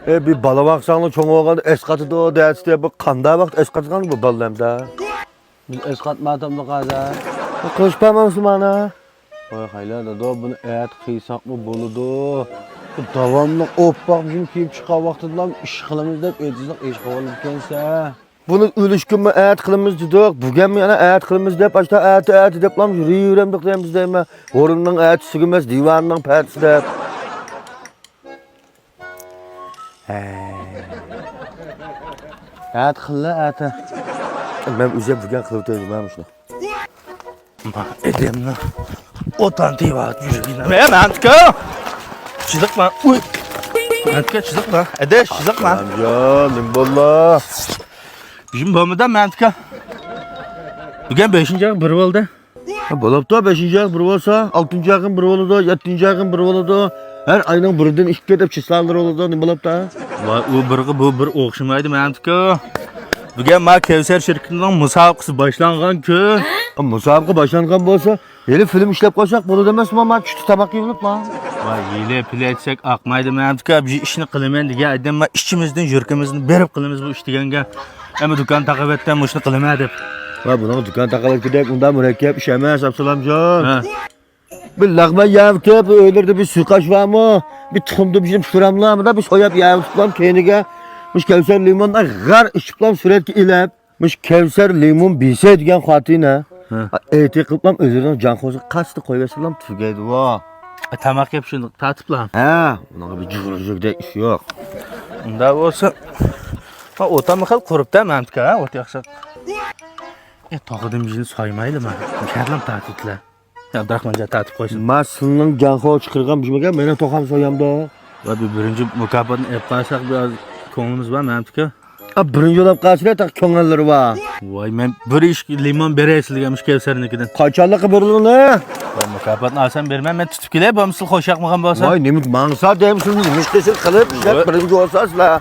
Bir bala baksanla çoğun oğlan eskatı da o dersi diye bak kanda bak eskatı kan bu ballamda. Biz eskatma adamda qaza. Konuşpamamışsın bana. Vay hayla da bunu et kıysak mı boludu. Bu davamlı oppak bizim kiyip çıkan vaxtından iş kılımız deyip edizlik iş kovalırkense. Bunu ülüşkün mü ayet kılımız dedik. Bugün mi yana ayet kılımız deyip başta ayet deyip lan yürüyürüm deyimiz deyime. Orundan ayet sürmez divanından pertisi deyip. Et kılla ete. Ben üzem bugün kılıp deyim ben şunu. Edem lan. O tantiyi var yürüyün. Ve mantıka. Çizik lan. Uy. Mantıka çizik lan. Ede çizik lan. Amca limbolla. Bizim bomada mantıka. Bugün 5. ayın bir oldu. Bolap da 5. ayın bir olsa, 6. ayın bir oldu, 7. ayın bir oldu. Her ayının birinden iki edip çislalar oldu limbolap da. Vay o birgi bu bir okşamaydı mantıka. Bugün ma Kevser şirketinden musabaqası başlanğan ki. Musabıqa başlanğan bolsa, yeni film işlep qo'ysak bunu demasmi ama kütü tabak yeyilip lan. Vay yile pile etsek akmaydı mantıka. Bir işini kılımen diye adam ma işçimizden jürkimizden berip kılımız bu iş degenge. Ama dükkan takip ettim bu işini kılıma dep. Va buni dükkan taqalib kedak, unda murakkab ish emas, Absalamjon. Ha. Bir lag'ma yavtib, o'ylarda bir suqash varmi? Bir tuxumda bir pishramlarmi, bir soyab yavtiblam keyniga. Mush Kevser limondan g'ar ichiblam suratga ilib. Mush Kevser limon bise degan xotina. Aytib qiliblam o'zining janxo'zi qasdi qo'yversalam tugaydi va. Tamak yap şunu tatiplan. Ha, bunaqa bir jig'irjig'dek ish yo'q. Unda bo'lsa. Ha o'ta xil quribda mantıka ha, o'ta yaxshi. Tog'idim jini soymaydimi? Mükemmel tatitlar. Ya Abdurahmonja tatib qo'ysin. Mas sizning janxo chiqirgan bishmagan, meni to'qam soyamda. Va bu birinchi mukofotni ep qolsak biraz ko'nglimiz bor mantıka. Birinchi yo'lab qasira taq ko'ngillari bor. Voy men bir ish limon beraysiz Kevsernikidan. Qachonliq birini? Ben mukofotni olsam bermem, men tutib kelay, bu misl qo'shaqmagan bo'lsa. Voy, nima maqsad deyapsiz? Mishqisiz qilib ishlab birinchi bo'lsasizlar.